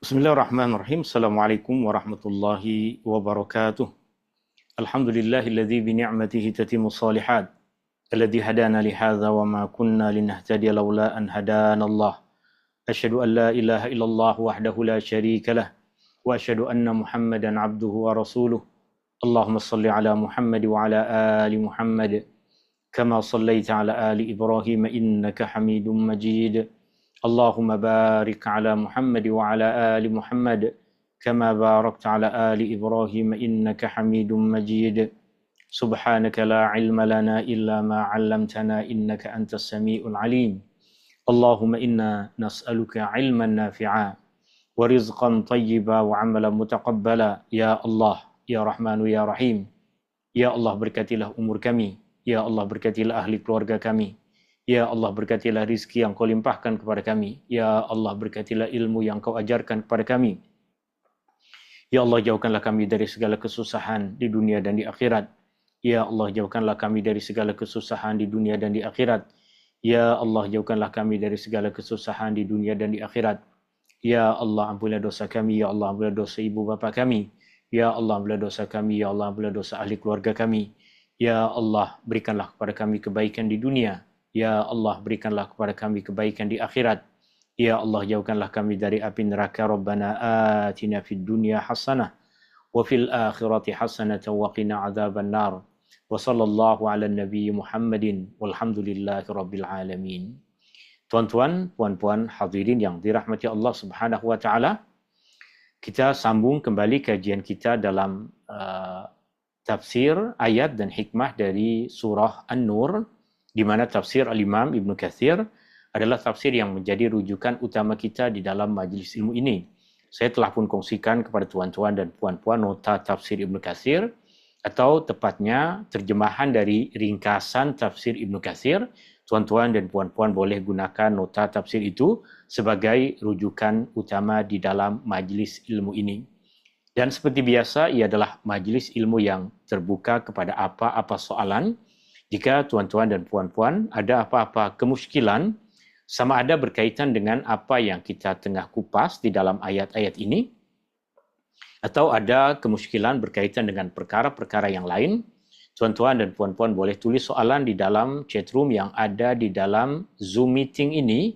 Bismillahirrahmanirrahim. Assalamualaikum warahmatullahi wabarakatuh. Alhamdulillahilladzi bi ni'matihi tatimmu shalihat. Alladzi hadana li hadza wa ma kunna linahtadiya laula an hadana Allah. Asyhadu an la ilaha illallah wahdahu la syarika lah wa asyhadu anna Muhammadan abduhu wa rasuluh. Allahumma shalli ala Muhammad wa ala ali Muhammad kama shallaita ala ali Ibrahim innaka Hamidum Majid. Allahumma barik ala Muhammad wa ala ali Muhammad kama barakta ala ali Ibrahim innaka Hamidum Majid. Subhanaka la ilma lana illa ma 'allamtana innaka antas samiul alim. Allahumma inna nas'aluka ilman nafi'a wa rizqan tayyiba wa 'amalan mutaqabbala. Ya Allah, ya Rahmanu ya Rahim. Ya Allah, berkatilah umur kami. Ya Allah, berkatilah ahli keluarga kami. Ya Allah, berkatilah rizki yang kau limpahkan kepada kami. Ya Allah, berkatilah ilmu yang kau ajarkan kepada kami. Ya Allah, jauhkanlah kami dari segala kesusahan di dunia dan di akhirat. Ya Allah, jauhkanlah kami dari segala kesusahan di dunia dan di akhirat. Ya Allah, jauhkanlah kami dari segala kesusahan di dunia dan di akhirat. Ya Allah, ampunilah dosa kami. Ya Allah, ampunilah dosa ibu bapa kami. Ya Allah, ampunilah dosa kami. Ya Allah, ampunilah dosa ahli keluarga kami. Ya Allah, berikanlah kepada kami kebaikan di dunia. Ya Allah, berikanlah kepada kami kebaikan di akhirat. Ya Allah, jauhkanlah kami dari api neraka. Rabbana atina fid dunya hasanah wa fil akhirati hasanah wa qina adzaban nar. Wa sallallahu ala nabi Muhammadin walhamdulillahi rabbil alamin. Tuan-tuan, puan-puan hadirin yang dirahmati Allah Subhanahu wa taala, kita sambung kembali kajian kita dalam tafsir ayat dan hikmah dari surah An-Nur, di mana tafsir Al-Imam Ibn Katsir adalah tafsir yang menjadi rujukan utama kita di dalam majlis ilmu ini. Saya telah pun kongsikan kepada tuan-tuan dan puan-puan nota tafsir Ibn Katsir, atau tepatnya terjemahan dari ringkasan tafsir Ibn Katsir. Tuan-tuan dan puan-puan boleh gunakan nota tafsir itu sebagai rujukan utama di dalam majlis ilmu ini. Dan seperti biasa, ia adalah majlis ilmu yang terbuka kepada apa-apa soalan. Jika tuan-tuan dan puan-puan ada apa-apa kemusykilan, sama ada berkaitan dengan apa yang kita tengah kupas di dalam ayat-ayat ini, atau ada kemusykilan berkaitan dengan perkara-perkara yang lain, tuan-tuan dan puan-puan boleh tulis soalan di dalam chatroom yang ada di dalam Zoom meeting ini,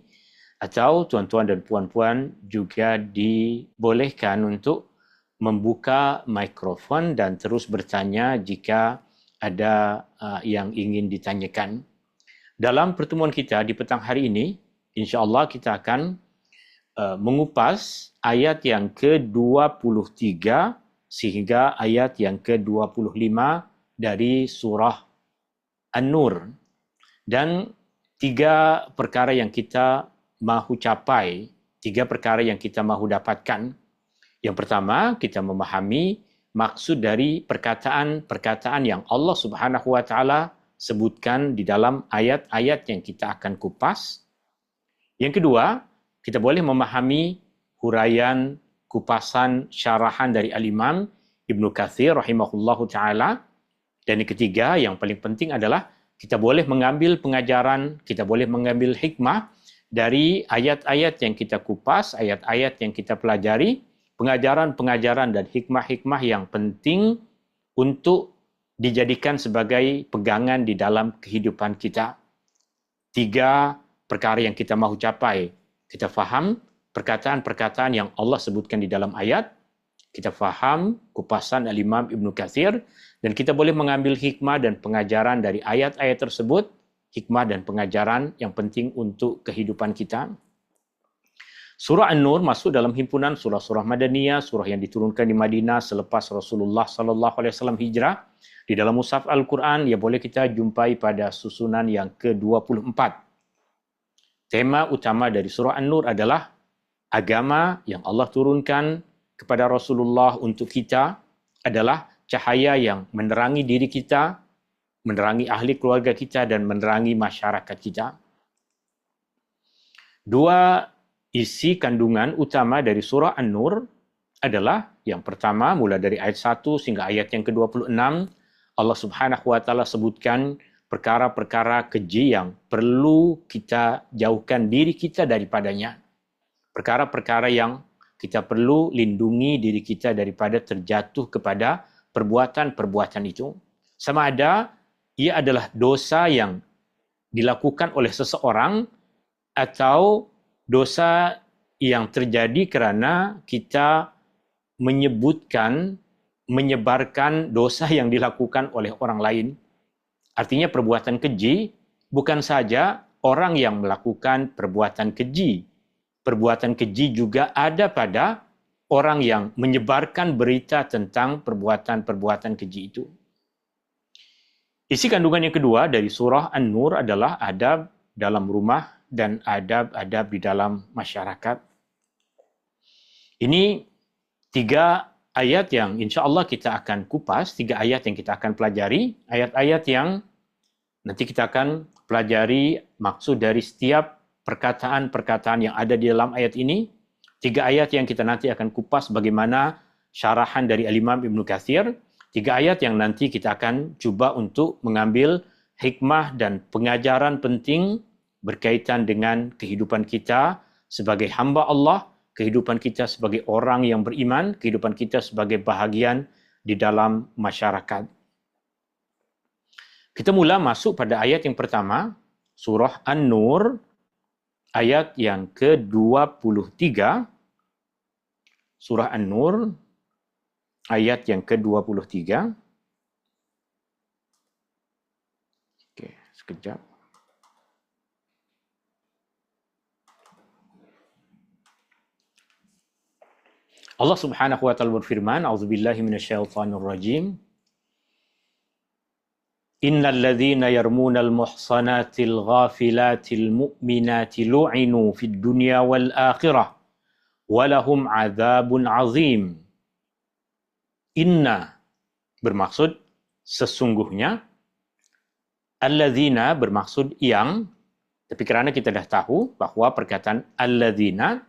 atau tuan-tuan dan puan-puan juga dibolehkan untuk membuka mikrofon dan terus bertanya jika ada yang ingin ditanyakan. Dalam pertemuan kita di petang hari ini, insya-Allah kita akan mengupas ayat yang ke-23 sehingga ayat yang ke-25 dari surah An-Nur. Dan tiga perkara yang kita mahu capai, tiga perkara yang kita mahu dapatkan. Yang pertama, kita memahami maksud dari perkataan-perkataan yang Allah Subhanahu wa taala sebutkan di dalam ayat-ayat yang kita akan kupas. Yang kedua, kita boleh memahami huraian, kupasan, syarahan dari Al-Imam Ibn Katsir rahimahullahu taala. Dan yang ketiga, yang paling penting adalah kita boleh mengambil pengajaran, kita boleh mengambil hikmah dari ayat-ayat yang kita kupas, ayat-ayat yang kita pelajari, pengajaran-pengajaran dan hikmah-hikmah yang penting untuk dijadikan sebagai pegangan di dalam kehidupan kita. Tiga perkara yang kita mahu capai. Kita faham perkataan-perkataan yang Allah sebutkan di dalam ayat, kita faham kupasan Al-Imam Ibn Katsir, dan kita boleh mengambil hikmah dan pengajaran dari ayat-ayat tersebut, hikmah dan pengajaran yang penting untuk kehidupan kita. Surah An-Nur masuk dalam himpunan surah-surah Madaniyah, surah yang diturunkan di Madinah selepas Rasulullah SAW hijrah. Di dalam mushaf Al-Quran, ia boleh kita jumpai pada susunan yang ke-24. Tema utama dari surah An-Nur adalah agama yang Allah turunkan kepada Rasulullah untuk kita adalah cahaya yang menerangi diri kita, menerangi ahli keluarga kita, dan menerangi masyarakat kita. Dua isi kandungan utama dari surah An-Nur adalah yang pertama, mulai dari ayat 1 hingga ayat yang ke-26, Allah Subhanahu wa taala sebutkan perkara-perkara keji yang perlu kita jauhkan diri kita daripadanya. Perkara-perkara yang kita perlu lindungi diri kita daripada terjatuh kepada perbuatan-perbuatan itu. Sama ada ia adalah dosa yang dilakukan oleh seseorang atau dosa yang terjadi kerana kita menyebarkan dosa yang dilakukan oleh orang lain. Artinya perbuatan keji bukan saja orang yang melakukan perbuatan keji. Perbuatan keji juga ada pada orang yang menyebarkan berita tentang perbuatan-perbuatan keji itu. Isi kandungan yang kedua dari surah An-Nur adalah adab dalam rumah dan adab-adab di dalam masyarakat. Ini 3 ayat yang insya Allah kita akan kupas, 3 ayat yang kita akan pelajari, ayat-ayat yang nanti kita akan pelajari maksud dari setiap perkataan-perkataan yang ada di dalam ayat ini. 3 ayat yang kita nanti akan kupas bagaimana syarahan dari Al-Imam Ibn Katsir. 3 ayat yang nanti kita akan cuba untuk mengambil hikmah dan pengajaran penting berkaitan dengan kehidupan kita sebagai hamba Allah, kehidupan kita sebagai orang yang beriman, kehidupan kita sebagai bahagian di dalam masyarakat. Kita mula masuk pada ayat yang pertama, surah An-Nur, ayat yang ke-23. Surah An-Nur, ayat yang ke-23. Okey, sekejap. Allah Subhanahu wa taala berfirman, A'udzubillahi minasyaitonir rajim. Innal ladzina yarmunal muhsanatil ghafilatil mu'minatil lu'inu fid dunya wal akhirah wa lahum 'adzabun 'azim. Inna bermaksud sesungguhnya, alladzina bermaksud yang, tapi kerana kita dah tahu bahawa perkataan alladzina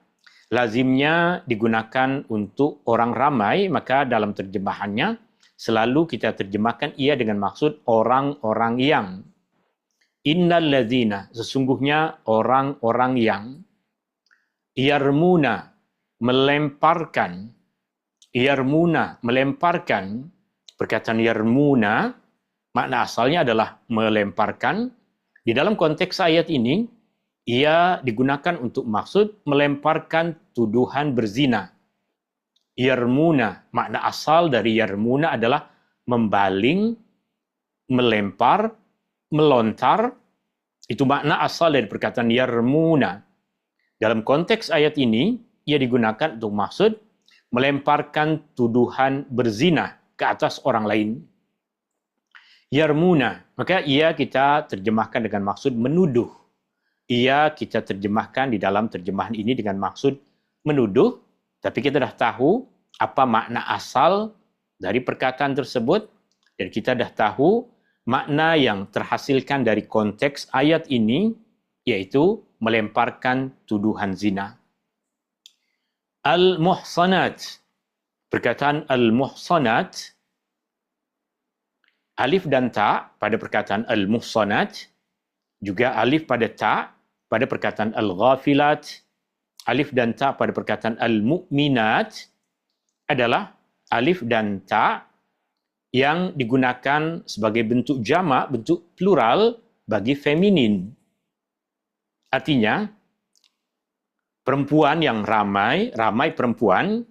lazimnya digunakan untuk orang ramai, maka dalam terjemahannya selalu kita terjemahkan ia dengan maksud orang-orang yang. Innal ladzina, sesungguhnya orang-orang yang, yarmuna, melemparkan, perkataan yarmuna, makna asalnya adalah melemparkan. Di dalam konteks ayat ini, ia digunakan untuk maksud melemparkan tuduhan berzina. Yarmuna, makna asal dari yarmuna adalah membaling, melempar, melontar. Itu makna asal dari perkataan yarmuna. Dalam konteks ayat ini, ia digunakan untuk maksud melemparkan tuduhan berzina ke atas orang lain. Yarmuna, maka ia kita terjemahkan dengan maksud menuduh. Ia kita terjemahkan di dalam terjemahan ini dengan maksud menuduh, tapi kita dah tahu apa makna asal dari perkataan tersebut dan kita dah tahu makna yang terhasilkan dari konteks ayat ini, yaitu melemparkan tuduhan zina. Al-Muhsanat, perkataan Al-Muhsanat, alif dan ta pada perkataan Al-Muhsanat, juga alif pada ta pada perkataan Al-Ghafilat, alif dan ta pada perkataan Al-Mu'minat adalah alif dan ta yang digunakan sebagai bentuk jamak, bentuk plural bagi feminin. Artinya, perempuan yang ramai perempuan,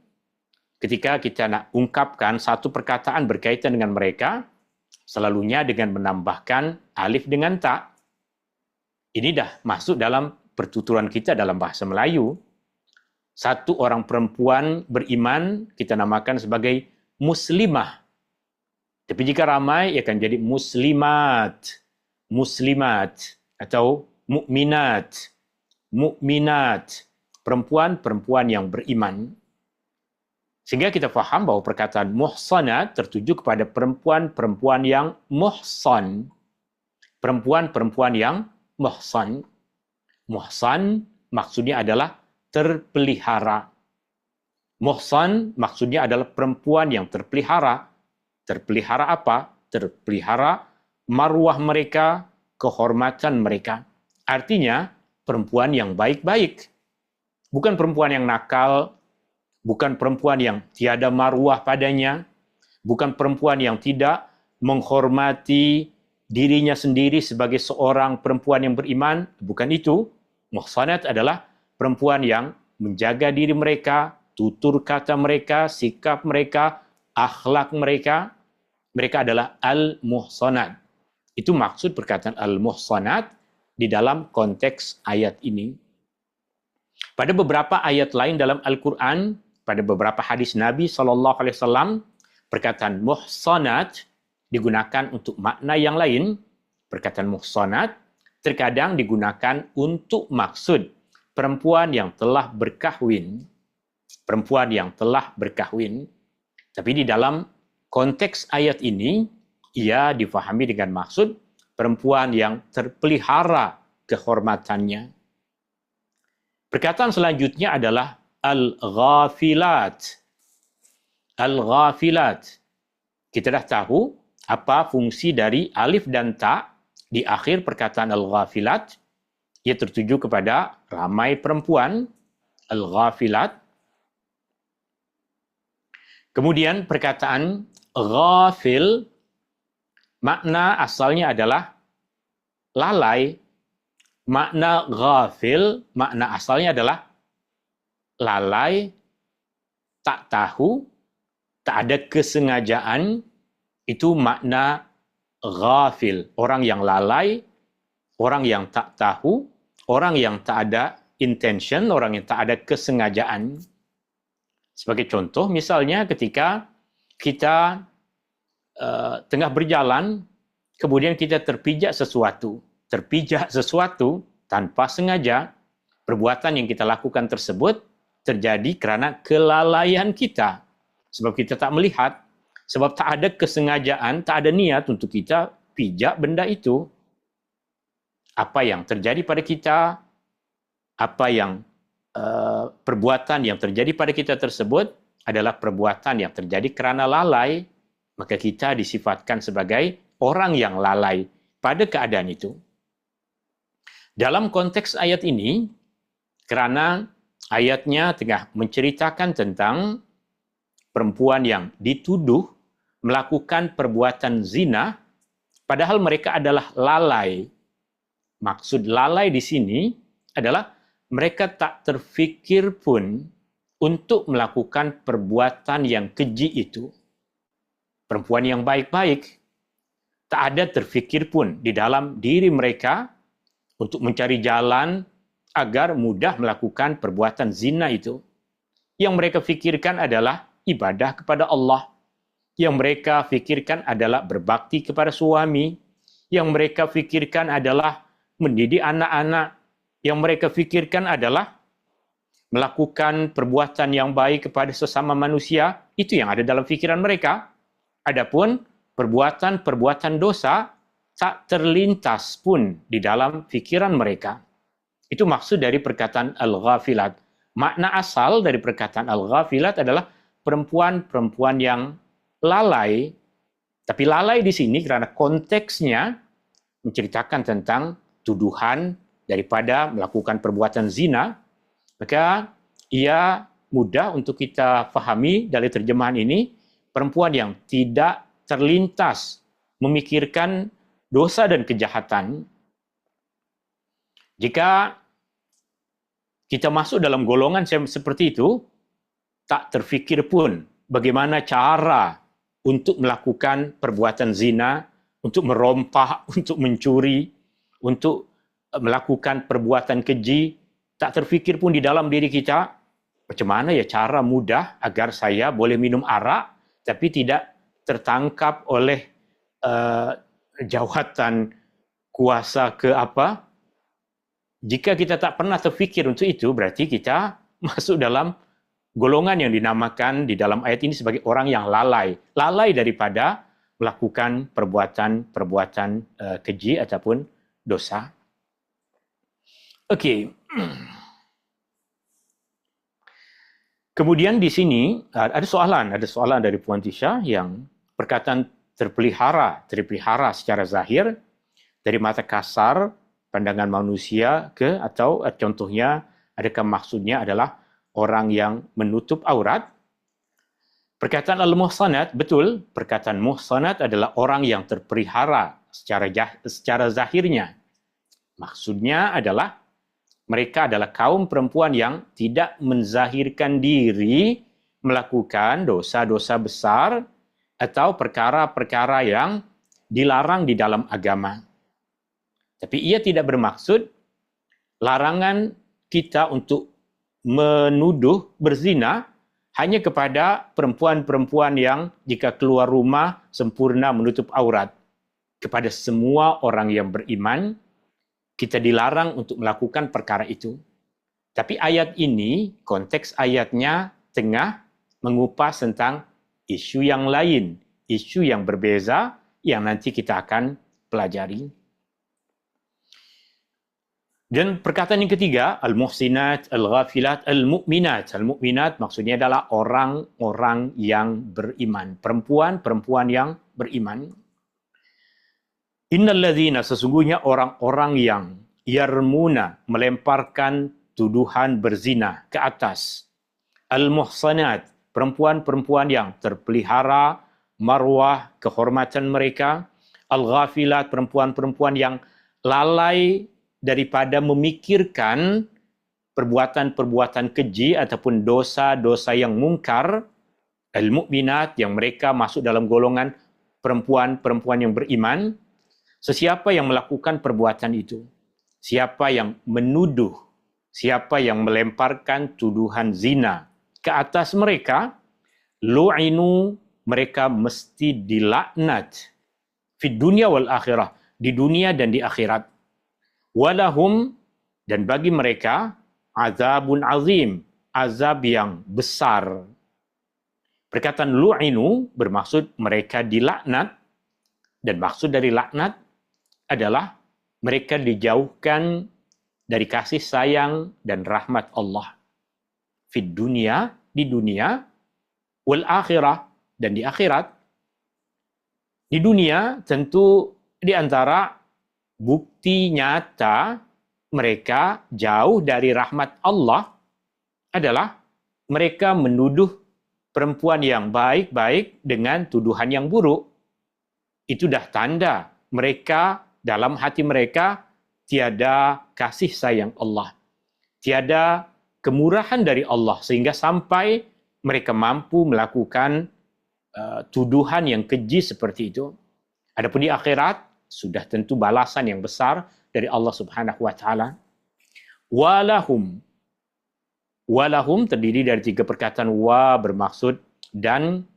ketika kita nak ungkapkan satu perkataan berkaitan dengan mereka, selalunya dengan menambahkan alif dengan ta. Ini dah masuk dalam pertuturan kita dalam bahasa Melayu. Satu orang perempuan beriman kita namakan sebagai muslimah. Tapi jika ramai, ia akan jadi muslimat atau mukminat, perempuan-perempuan yang beriman. Sehingga kita faham bahawa perkataan muhsanat tertuju kepada perempuan-perempuan yang muhsan. Perempuan-perempuan yang muhsan. Muhsan maksudnya adalah terpelihara. Muhsan maksudnya adalah perempuan yang terpelihara. Terpelihara apa? Terpelihara maruah mereka, kehormatan mereka. Artinya perempuan yang baik-baik. Bukan perempuan yang nakal, bukan perempuan yang tiada maruah padanya, bukan perempuan yang tidak menghormati dirinya sendiri sebagai seorang perempuan yang beriman, bukan itu. Muhsanat adalah perempuan yang menjaga diri mereka, tutur kata mereka, sikap mereka, akhlak mereka. Mereka adalah al-muhsanat. Itu maksud perkataan al-muhsanat di dalam konteks ayat ini. Pada beberapa ayat lain dalam Al-Quran, pada beberapa hadis Nabi SAW, perkataan muhsanat digunakan untuk makna yang lain. Perkataan muhsanat terkadang digunakan untuk maksud perempuan yang telah berkahwin. Perempuan yang telah berkahwin. Tapi di dalam konteks ayat ini, ia difahami dengan maksud perempuan yang terpelihara kehormatannya. Perkataan selanjutnya adalah al-ghafilat. Al-ghafilat. Kita dah tahu apa fungsi dari alif dan ta di akhir perkataan al-ghafilat. Ia tertuju kepada ramai perempuan, al-ghafilat. Kemudian perkataan ghafil, makna asalnya adalah lalai. Makna ghafil, makna asalnya adalah lalai, tak tahu, tak ada kesengajaan. Itu makna ghafil. Orang yang lalai, orang yang tak tahu, orang yang tak ada intention, orang yang tak ada kesengajaan. Sebagai contoh, misalnya ketika kita tengah berjalan, kemudian kita terpijak sesuatu tanpa sengaja, perbuatan yang kita lakukan tersebut terjadi kerana kelalaian kita. Sebab kita tak melihat, sebab tak ada kesengajaan, tak ada niat untuk kita pijak benda itu. Apa yang terjadi pada kita, perbuatan yang terjadi pada kita tersebut adalah perbuatan yang terjadi kerana lalai, maka kita disifatkan sebagai orang yang lalai pada keadaan itu. Dalam konteks ayat ini, kerana ayatnya tengah menceritakan tentang perempuan yang dituduh melakukan perbuatan zina, padahal mereka adalah lalai. Maksud lalai di sini adalah mereka tak terfikir pun untuk melakukan perbuatan yang keji itu. Perempuan yang baik-baik, tak ada terfikir pun di dalam diri mereka untuk mencari jalan agar mudah melakukan perbuatan zina itu. Yang mereka fikirkan adalah ibadah kepada Allah. Yang mereka fikirkan adalah berbakti kepada suami. Yang mereka fikirkan adalah mendidik anak-anak. Yang mereka fikirkan adalah melakukan perbuatan yang baik kepada sesama manusia. Itu yang ada dalam fikiran mereka. Adapun perbuatan-perbuatan dosa tak terlintas pun di dalam fikiran mereka. Itu maksud dari perkataan al-ghafilat. Makna asal dari perkataan al-ghafilat adalah perempuan-perempuan yang lalai. Tapi lalai di sini kerana konteksnya menceritakan tentang tuduhan daripada melakukan perbuatan zina, maka ia mudah untuk kita fahami dari terjemahan ini, perempuan yang tidak terlintas memikirkan dosa dan kejahatan. Jika kita masuk dalam golongan seperti itu, tak terfikir pun bagaimana cara untuk melakukan perbuatan zina, untuk merompak, untuk mencuri, untuk melakukan perbuatan keji, tak terfikir pun di dalam diri kita, macam mana ya cara mudah agar saya boleh minum arak tapi tidak tertangkap oleh jawatan kuasa ke apa. Jika kita tak pernah terfikir untuk itu, berarti kita masuk dalam golongan yang dinamakan di dalam ayat ini sebagai orang yang lalai. Lalai daripada melakukan perbuatan-perbuatan keji ataupun dosa. Okey. Kemudian di sini ada soalan dari Puan Tisha yang perkataan terpelihara secara zahir dari mata kasar pandangan manusia atau contohnya adakah maksudnya adalah orang yang menutup aurat. Perkataan al-muhsanat, betul, perkataan muhsanat adalah orang yang terpelihara secara zahirnya. Maksudnya adalah mereka adalah kaum perempuan yang tidak menzahirkan diri melakukan dosa-dosa besar atau perkara-perkara yang dilarang di dalam agama. Tapi ia tidak bermaksud larangan kita untuk menuduh berzina hanya kepada perempuan-perempuan yang jika keluar rumah sempurna menutup aurat. Kepada semua orang yang beriman, kita dilarang untuk melakukan perkara itu. Tapi ayat ini, konteks ayatnya tengah mengupas tentang isu yang lain, isu yang berbeza yang nanti kita akan pelajari. Dan perkataan yang ketiga, al-muhsinat, al-ghafilat, al-mu'minat. Al-mu'minat maksudnya adalah orang-orang yang beriman. Perempuan-perempuan yang beriman. Innal ladzina, sesungguhnya orang-orang yang yarmuna, melemparkan tuduhan berzina ke atas. Al-muhsanat, perempuan-perempuan yang terpelihara marwah kehormatan mereka. Al-ghafilat, perempuan-perempuan yang lalai daripada memikirkan perbuatan-perbuatan keji ataupun dosa-dosa yang mungkar. Al-mu'minat, yang mereka masuk dalam golongan perempuan-perempuan yang beriman. Sesiapa yang melakukan perbuatan itu, siapa yang menuduh, siapa yang melemparkan tuduhan zina ke atas mereka, lu'inu, mereka mesti dilaknat fid dunya wal akhirah, di dunia dan di akhirat. Walahum, dan bagi mereka, azabun azim, azab yang besar. Perkataan lu'inu bermaksud mereka dilaknat, dan maksud dari laknat adalah mereka dijauhkan dari kasih sayang dan rahmat Allah. Fid dunia, di dunia, wal akhirah, dan di akhirat. Di dunia tentu di antara bukti nyata mereka jauh dari rahmat Allah adalah mereka menuduh perempuan yang baik-baik dengan tuduhan yang buruk. Itu dah tanda mereka, dalam hati mereka tiada kasih sayang Allah, tiada kemurahan dari Allah, sehingga sampai mereka mampu melakukan tuduhan yang keji seperti itu. Adapun di akhirat, sudah tentu balasan yang besar dari Allah Subhanahu wa taala. Walahum. Walahum terdiri dari 3 perkataan. Wa bermaksud dan,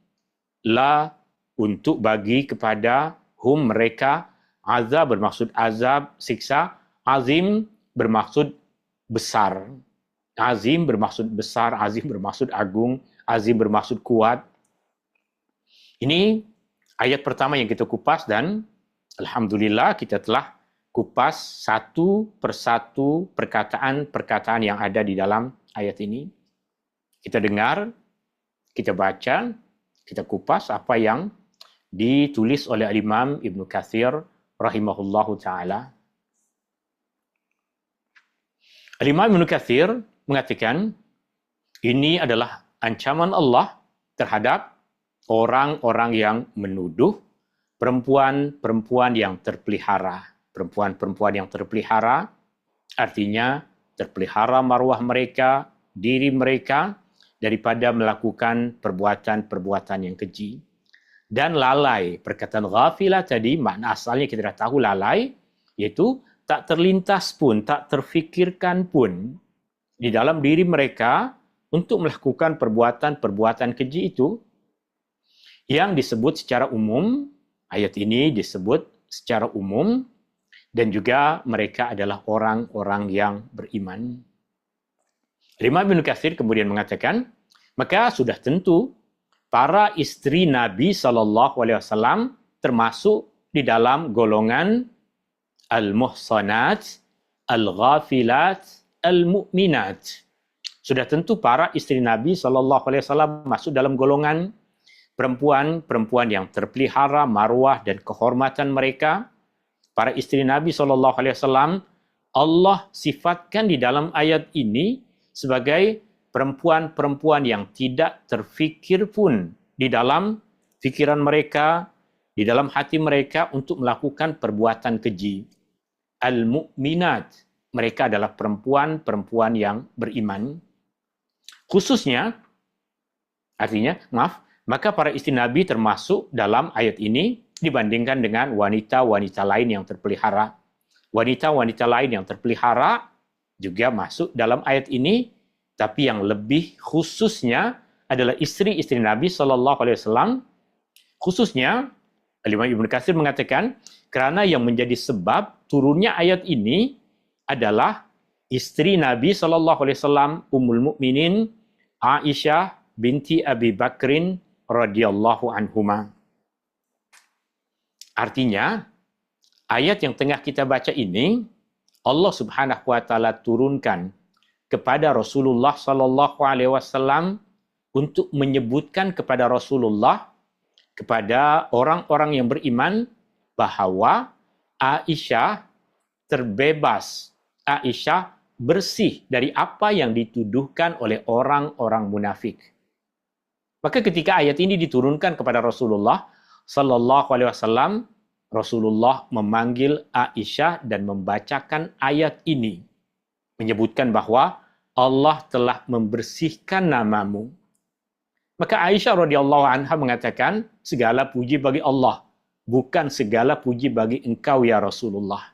la untuk bagi kepada, hum mereka, azab bermaksud azab, siksa, azim bermaksud besar. Azim bermaksud besar, azim bermaksud agung, azim bermaksud kuat. Ini ayat pertama yang kita kupas dan alhamdulillah kita telah kupas satu persatu perkataan-perkataan yang ada di dalam ayat ini. Kita dengar, kita baca, kita kupas apa yang ditulis oleh Imam Ibn Katsir rahimahullahu ta'ala. Imam Ibn Katsir mengatakan, ini adalah ancaman Allah terhadap orang-orang yang menuduh perempuan-perempuan yang terpelihara. Perempuan-perempuan yang terpelihara artinya terpelihara marwah mereka, diri mereka daripada melakukan perbuatan-perbuatan yang keji. Dan lalai, perkataan ghafilah tadi, makna asalnya kita dah tahu lalai, iaitu tak terlintas pun, tak terfikirkan pun di dalam diri mereka untuk melakukan perbuatan-perbuatan keji itu, yang disebut secara umum. Ayat ini disebut secara umum, dan juga mereka adalah orang-orang yang beriman. Imam Ibn Katsir kemudian mengatakan, maka sudah tentu para istri Nabi SAW termasuk di dalam golongan al-muhsanat, al-ghafilat, al-mu'minat. Sudah tentu para istri Nabi SAW masuk dalam golongan perempuan-perempuan yang terpelihara marwah dan kehormatan mereka. Para istri Nabi SAW, Allah sifatkan di dalam ayat ini sebagai perempuan-perempuan yang tidak terfikir pun di dalam fikiran mereka, di dalam hati mereka untuk melakukan perbuatan keji. Al-mu'minat, mereka adalah perempuan-perempuan yang beriman. Khususnya, maka para istri Nabi termasuk dalam ayat ini dibandingkan dengan wanita-wanita lain yang terpelihara. Wanita-wanita lain yang terpelihara juga masuk dalam ayat ini, tapi yang lebih khususnya adalah istri-istri Nabi SAW. Khususnya, Imam Ibnu Katsir mengatakan, kerana yang menjadi sebab turunnya ayat ini adalah istri Nabi SAW, Ummul Mukminin Aisyah binti Abi Bakrin radhiyallahu anhuma. Artinya, ayat yang tengah kita baca ini, Allah Subhanahu wa taala turunkan kepada Rasulullah sallallahu alaihi wasallam untuk menyebutkan kepada Rasulullah, kepada orang-orang yang beriman, bahawa Aisyah terbebas, Aisyah bersih dari apa yang dituduhkan oleh orang-orang munafik. Maka ketika ayat ini diturunkan kepada Rasulullah sallallahu alaihi wasallam, Rasulullah memanggil Aisyah dan membacakan ayat ini, menyebutkan bahawa Allah telah membersihkan namamu. Maka Aisyah radhiyallahu anha mengatakan, segala puji bagi Allah, bukan segala puji bagi engkau ya Rasulullah.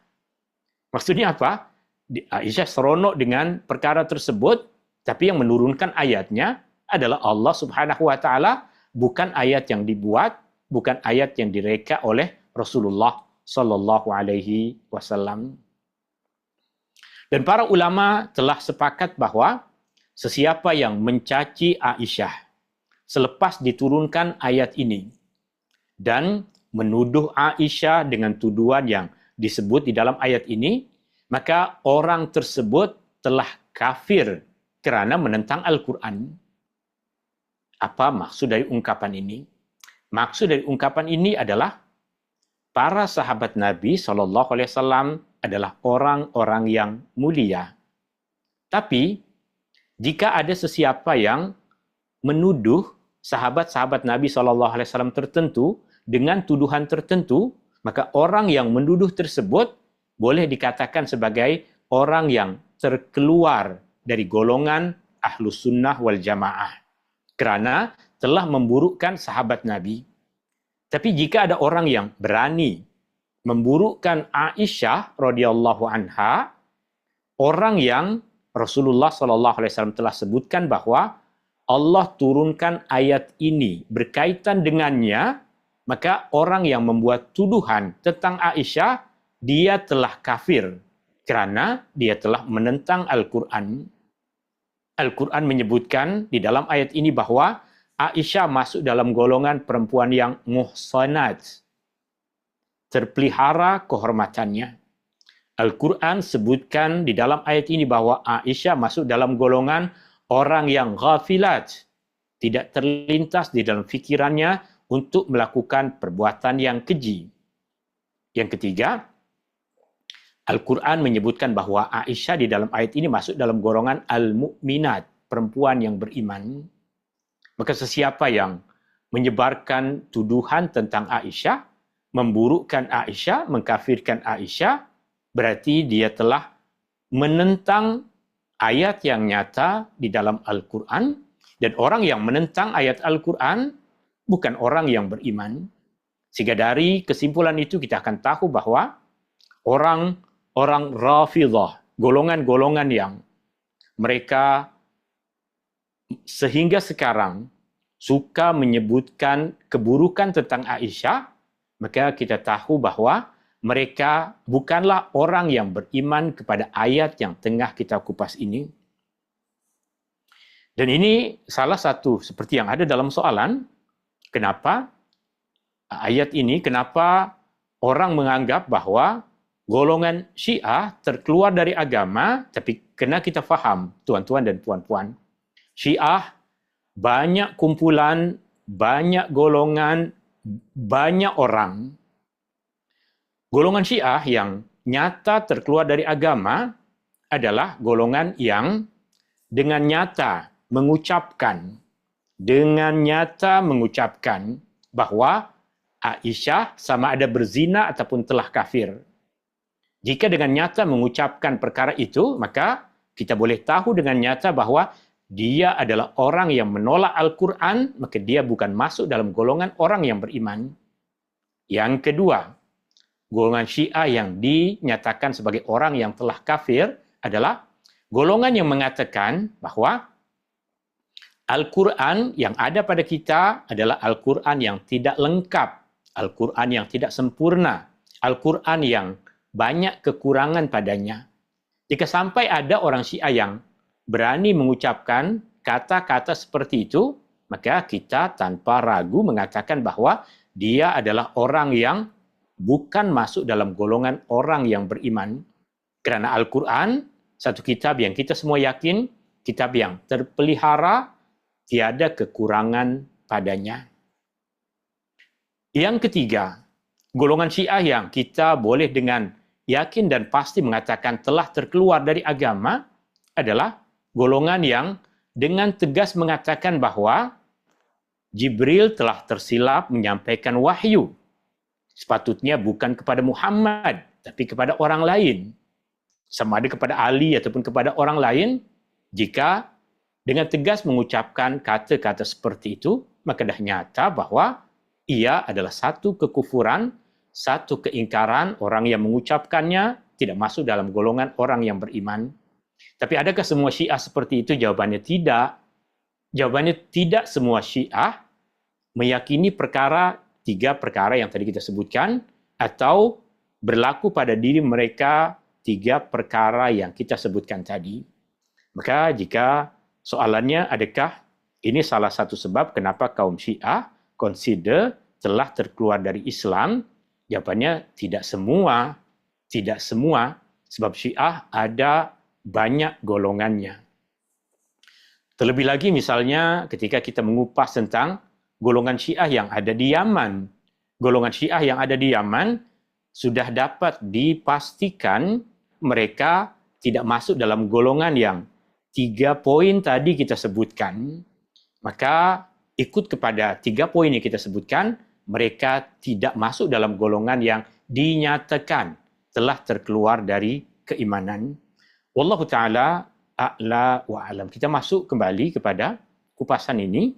Maksudnya apa? Aisyah seronok dengan perkara tersebut, tapi yang menurunkan ayatnya adalah Allah Subhanahu wa taala, bukan ayat yang dibuat, bukan ayat yang direka oleh Rasulullah sallallahu alaihi wasallam. Dan para ulama telah sepakat bahawa sesiapa yang mencaci Aisyah selepas diturunkan ayat ini dan menuduh Aisyah dengan tuduhan yang disebut di dalam ayat ini, maka orang tersebut telah kafir kerana menentang Al-Quran. Apa maksud dari ungkapan ini? Maksud dari ungkapan ini adalah para sahabat Nabi SAW adalah orang-orang yang mulia. Tapi, jika ada sesiapa yang menuduh sahabat-sahabat Nabi SAW tertentu dengan tuduhan tertentu, maka orang yang menuduh tersebut boleh dikatakan sebagai orang yang terkeluar dari golongan Ahlus Sunnah wal Jamaah, kerana telah memburukkan sahabat Nabi. Tapi jika ada orang yang berani memburukkan Aisyah radhiyallahu anha, orang yang Rasulullah sallallahu alaihi wasallam telah sebutkan bahawa Allah turunkan ayat ini berkaitan dengannya, maka orang yang membuat tuduhan tentang Aisyah, dia telah kafir kerana dia telah menentang Al-Quran. Al-Quran menyebutkan di dalam ayat ini bahawa Aisyah masuk dalam golongan perempuan yang muhsanat, terpelihara kehormatannya. Al-Quran sebutkan di dalam ayat ini bahawa Aisyah masuk dalam golongan orang yang ghafilat, tidak terlintas di dalam fikirannya untuk melakukan perbuatan yang keji. Yang ketiga, Al-Quran menyebutkan bahawa Aisyah di dalam ayat ini masuk dalam golongan al-mu'minat, perempuan yang beriman. Maka sesiapa yang menyebarkan tuduhan tentang Aisyah, memburukkan Aisyah, mengkafirkan Aisyah, berarti dia telah menentang ayat yang nyata di dalam Al-Quran, dan orang yang menentang ayat Al-Quran bukan orang yang beriman. Sehingga dari kesimpulan itu kita akan tahu bahawa orang Rafidhah, golongan-golongan yang mereka sehingga sekarang suka menyebutkan keburukan tentang Aisyah, maka kita tahu bahawa mereka bukanlah orang yang beriman kepada ayat yang tengah kita kupas ini. Dan ini salah satu seperti yang ada dalam soalan, kenapa ayat ini, kenapa orang menganggap bahawa golongan Syiah terkeluar dari agama, tapi kena kita faham, tuan-tuan dan puan-puan. Syiah banyak kumpulan, banyak golongan, banyak orang. Golongan Syiah yang nyata terkeluar dari agama adalah golongan yang dengan nyata mengucapkan, dengan nyata mengucapkan bahwa Aisyah sama ada berzina ataupun telah kafir. Jika dengan nyata mengucapkan perkara itu, maka kita boleh tahu dengan nyata bahwa dia adalah orang yang menolak Al-Quran, maka dia bukan masuk dalam golongan orang yang beriman. Yang kedua, golongan Syiah yang dinyatakan sebagai orang yang telah kafir adalah golongan yang mengatakan bahwa Al-Quran yang ada pada kita adalah Al-Quran yang tidak lengkap, Al-Quran yang tidak sempurna, Al-Quran yang banyak kekurangan padanya. Jika sampai ada orang Syiah yang berani mengucapkan kata-kata seperti itu, maka kita tanpa ragu mengatakan bahwa dia adalah orang yang bukan masuk dalam golongan orang yang beriman. Kerana Al-Quran, satu kitab yang kita semua yakin, kitab yang terpelihara, tiada kekurangan padanya. Yang ketiga, golongan Syiah yang kita boleh dengan yakin dan pasti mengatakan telah terkeluar dari agama adalah golongan yang dengan tegas mengatakan bahwa Jibril telah tersilap menyampaikan wahyu. Sepatutnya bukan kepada Muhammad, tapi kepada orang lain. Sama ada kepada Ali ataupun kepada orang lain, jika dengan tegas mengucapkan kata-kata seperti itu, maka dah nyata bahwa ia adalah satu kekufuran, satu keingkaran orang yang mengucapkannya tidak masuk dalam golongan orang yang beriman. Tapi adakah semua Syiah seperti itu? Jawabannya tidak. Jawabannya tidak semua Syiah meyakini tiga perkara yang tadi kita sebutkan atau berlaku pada diri mereka tiga perkara yang kita sebutkan tadi. Maka jika soalannya adakah ini salah satu sebab kenapa kaum Syiah consider telah terkeluar dari Islam? Jawabannya tidak semua. Tidak semua, sebab Syiah ada banyak golongannya. Terlebih lagi misalnya ketika kita mengupas tentang golongan Syiah yang ada di Yaman. Golongan Syiah yang ada di Yaman sudah dapat dipastikan mereka tidak masuk dalam golongan yang 3 poin tadi kita sebutkan. Maka ikut kepada 3 poin yang kita sebutkan, mereka tidak masuk dalam golongan yang dinyatakan telah terkeluar dari keimanan. Wallahu ta'ala a'la wa alam. Kita masuk kembali kepada kupasan ini.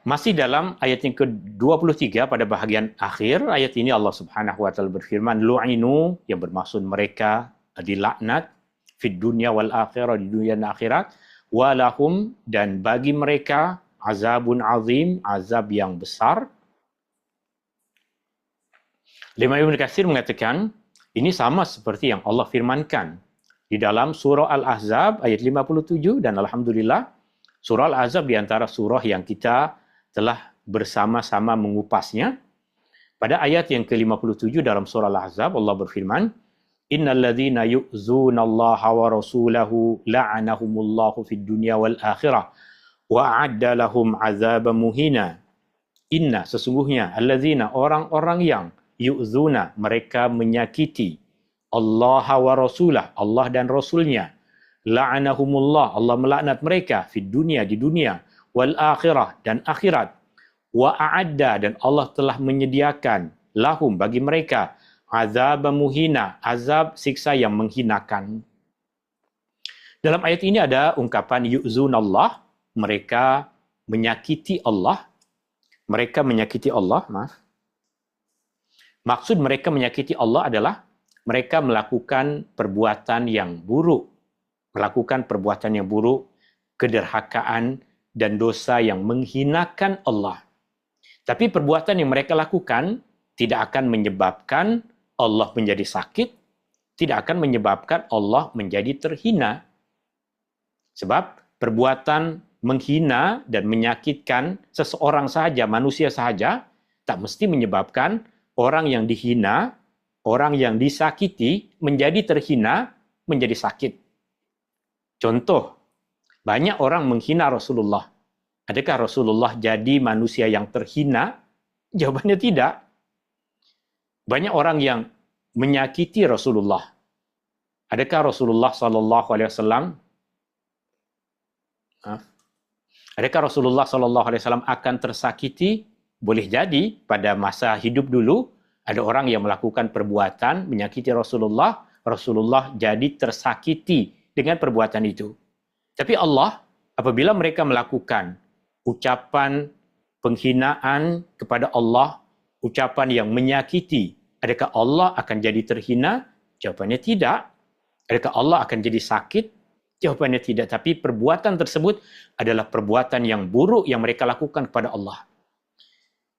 Masih dalam ayat yang ke-23 pada bahagian akhir ayat ini Allah Subhanahu wa taala berfirman, lu'inu, yang bermaksud mereka dilaknat fid dunya wal akhirah, di dunia dan akhirat, walahum, dan bagi mereka azabun azim, azab yang besar. Imam Ibn Katsir mengatakan ini sama seperti yang Allah firmankan di dalam surah Al-Ahzab ayat 57, dan alhamdulillah surah Al-Ahzab di antara surah yang kita telah bersama-sama mengupasnya. Pada ayat yang ke-57 dalam surah Al-Ahzab, Allah berfirman, innal ladzina yu'zuna Allah wa rasulahu la'anahumullahu fid dunya wal akhirah wa a'adda lahum 'adzaban muhina. Inna, sesungguhnya, alladzina, orang-orang yang yu'zuna, mereka menyakiti Allah wa rasulah, Allah dan rasulnya, la'anahumullah, Allah melaknat mereka fid dunya, di dunia, wal akhirah, dan akhirat, wa a'adda, dan Allah telah menyediakan lahum, bagi mereka, azab muhina, azab siksa yang menghinakan. Dalam ayat ini ada ungkapan yu'zunallah, mereka menyakiti Allah. Mereka menyakiti Allah, maaf. Maksud mereka menyakiti Allah adalah mereka melakukan perbuatan yang buruk. Melakukan perbuatan yang buruk, kederhakaan, dan dosa yang menghinakan Allah. Tapi perbuatan yang mereka lakukan tidak akan menyebabkan Allah menjadi sakit, tidak akan menyebabkan Allah menjadi terhina. Sebab perbuatan menghina dan menyakitkan seseorang sahaja, manusia sahaja, tak mesti menyebabkan orang yang dihina, orang yang disakiti menjadi terhina, menjadi sakit. Contoh, banyak orang menghina Rasulullah. Adakah Rasulullah jadi manusia yang terhina? Jawabannya tidak. Banyak orang yang menyakiti Rasulullah. Adakah Rasulullah sallallahu alaihi wasallam Adakah Rasulullah sallallahu alaihi wasallam akan tersakiti? Boleh jadi pada masa hidup dulu ada orang yang melakukan perbuatan menyakiti Rasulullah, Rasulullah jadi tersakiti dengan perbuatan itu. Tapi Allah, apabila mereka melakukan ucapan penghinaan kepada Allah, ucapan yang menyakiti, adakah Allah akan jadi terhina? Jawapannya tidak. Adakah Allah akan jadi sakit? Jawapannya tidak. Tapi perbuatan tersebut adalah perbuatan yang buruk yang mereka lakukan kepada Allah.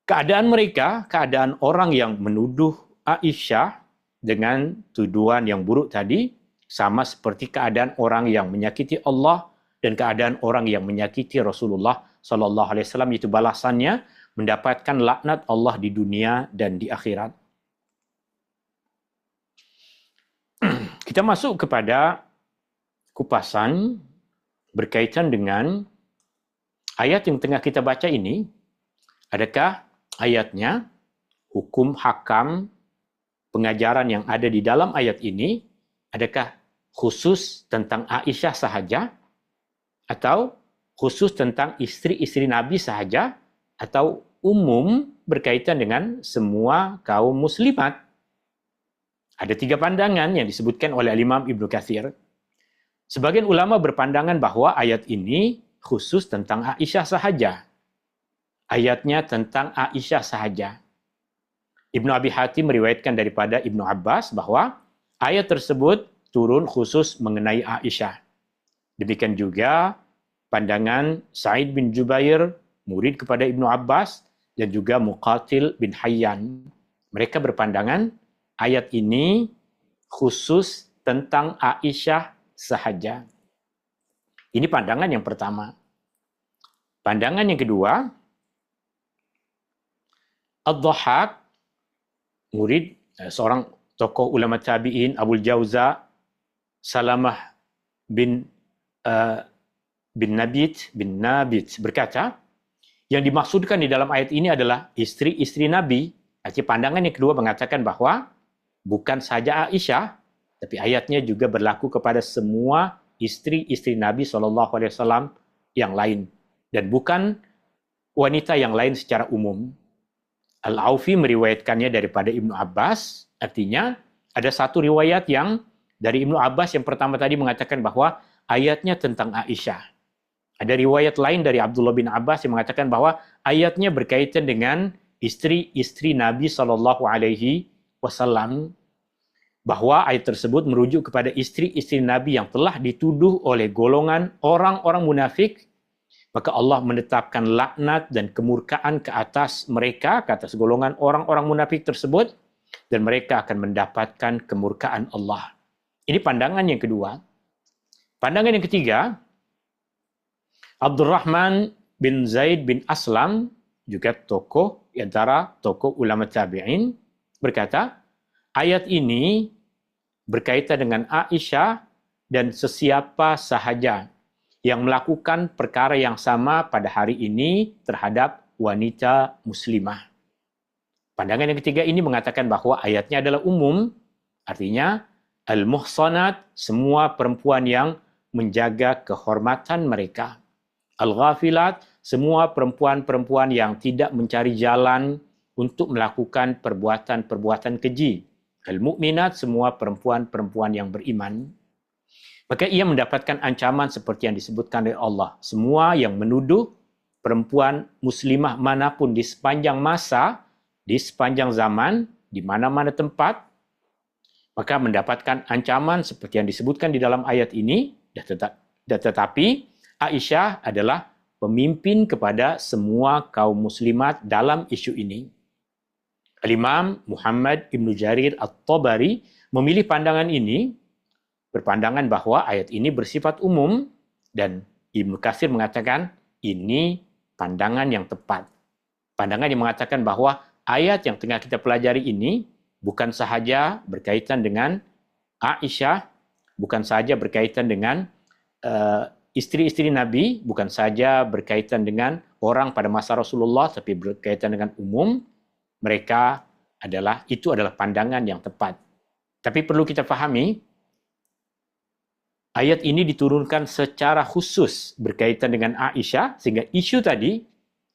Keadaan mereka, keadaan orang yang menuduh Aisyah dengan tuduhan yang buruk tadi, sama seperti keadaan orang yang menyakiti Allah dan keadaan orang yang menyakiti Rasulullah sallallahu alaihi wasallam, itu balasannya mendapatkan laknat Allah di dunia dan di akhirat. Kita masuk kepada kupasan berkaitan dengan ayat yang tengah kita baca ini. Adakah ayatnya, hukum hakam, pengajaran yang ada di dalam ayat ini, adakah khusus tentang Aisyah sahaja, atau khusus tentang istri-istri Nabi sahaja, atau umum berkaitan dengan semua kaum muslimat? Ada 3 pandangan yang disebutkan oleh Imam Ibnu Katsir. Sebagian ulama berpandangan bahawa ayat ini khusus tentang Aisyah sahaja. Ayatnya tentang Aisyah sahaja. Ibnu Abi Hatim meriwayatkan daripada Ibnu Abbas bahawa ayat tersebut turun khusus mengenai Aisyah. Demikian juga pandangan Sa'id bin Jubair, murid kepada Ibnu Abbas, dan juga Muqatil bin Hayyan. Mereka berpandangan ayat ini khusus tentang Aisyah sahaja. Ini pandangan yang pertama. Pandangan yang kedua, Ad-Dhahhak, murid seorang tokoh ulama tabi'in, Abul Jauza, Salamah bin Nabit berkata, yang dimaksudkan di dalam ayat ini adalah istri-istri Nabi. Artinya pandangan yang kedua mengatakan bahawa bukan saja Aisyah, tapi ayatnya juga berlaku kepada semua istri-istri Nabi SAW yang lain. Dan bukan wanita yang lain secara umum. Al-Aufi meriwayatkannya daripada Ibnu Abbas. Artinya, ada satu riwayat yang dari Ibnu Abbas yang pertama tadi mengatakan bahawa ayatnya tentang Aisyah. Ada riwayat lain dari Abdullah bin Abbas yang mengatakan bahawa ayatnya berkaitan dengan istri-istri Nabi SAW. Bahawa ayat tersebut merujuk kepada istri-istri Nabi yang telah dituduh oleh golongan orang-orang munafik, maka Allah menetapkan laknat dan kemurkaan ke atas mereka, ke atas golongan orang-orang munafik tersebut, dan mereka akan mendapatkan kemurkaan Allah. Ini pandangan yang kedua. Pandangan yang ketiga, Abdurrahman bin Zaid bin Aslam, juga tokoh di antara tokoh ulama tabi'in, berkata, ayat ini berkaitan dengan Aisyah dan sesiapa sahaja yang melakukan perkara yang sama pada hari ini terhadap wanita muslimah. Pandangan yang ketiga ini mengatakan bahawa ayatnya adalah umum, artinya al-muhsanat, semua perempuan yang menjaga kehormatan mereka. Al-ghafilat, semua perempuan-perempuan yang tidak mencari jalan untuk melakukan perbuatan-perbuatan keji. Al-mu'minat, semua perempuan-perempuan yang beriman. Maka ia mendapatkan ancaman seperti yang disebutkan oleh Allah. Semua yang menuduh perempuan muslimah manapun di sepanjang masa, di sepanjang zaman, di mana-mana tempat, maka mendapatkan ancaman seperti yang disebutkan di dalam ayat ini. Tetapi Aisyah adalah pemimpin kepada semua kaum muslimat dalam isu ini. Al-Imam Muhammad Ibn Jarir At-Tabari memilih pandangan ini, berpandangan bahawa ayat ini bersifat umum, dan Ibnu Katsir mengatakan ini pandangan yang tepat. Pandangan yang mengatakan bahawa ayat yang tengah kita pelajari ini bukan sahaja berkaitan dengan Aisyah, bukan sahaja berkaitan dengan istri-istri Nabi, bukan saja berkaitan dengan orang pada masa Rasulullah, tapi berkaitan dengan umum. Itu adalah pandangan yang tepat. Tapi perlu kita fahami, ayat ini diturunkan secara khusus berkaitan dengan Aisyah, sehingga isu tadi,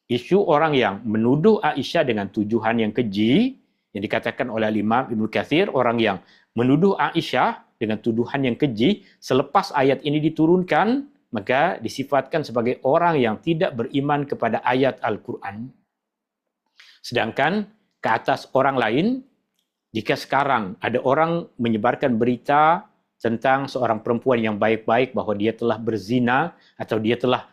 isu orang yang menuduh Aisyah dengan tuduhan yang keji, yang dikatakan oleh Imam Ibnu Katsir, orang yang menuduh Aisyah dengan tuduhan yang keji, selepas ayat ini diturunkan, maka disifatkan sebagai orang yang tidak beriman kepada ayat Al-Quran. Sedangkan ke atas orang lain, jika sekarang ada orang menyebarkan berita tentang seorang perempuan yang baik-baik bahwa dia telah berzina atau dia telah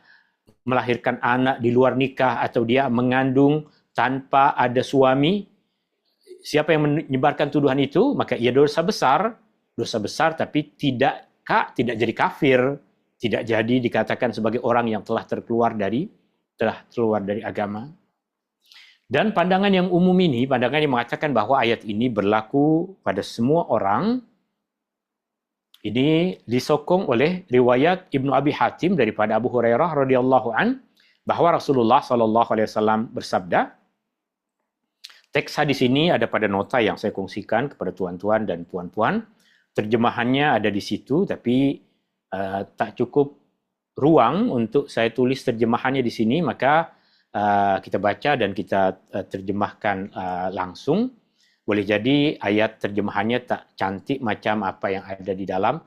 melahirkan anak di luar nikah atau dia mengandung tanpa ada suami, siapa yang menyebarkan tuduhan itu, maka ia dosa besar tapi tidak jadi kafir, tidak jadi dikatakan sebagai orang yang telah keluar dari agama. Dan pandangan yang umum ini, pandangan yang mengatakan bahwa ayat ini berlaku pada semua orang, ini disokong oleh riwayat Ibnu Abi Hatim daripada Abu Hurairah radhiyallahu an, bahwa Rasulullah SAW bersabda. Teks hadis ini ada pada nota yang saya kongsikan kepada tuan-tuan dan puan-puan. Terjemahannya ada di situ, tapi tak cukup ruang untuk saya tulis terjemahannya di sini, maka kita baca dan kita terjemahkan langsung. Boleh jadi ayat terjemahannya tak cantik macam apa yang ada di dalam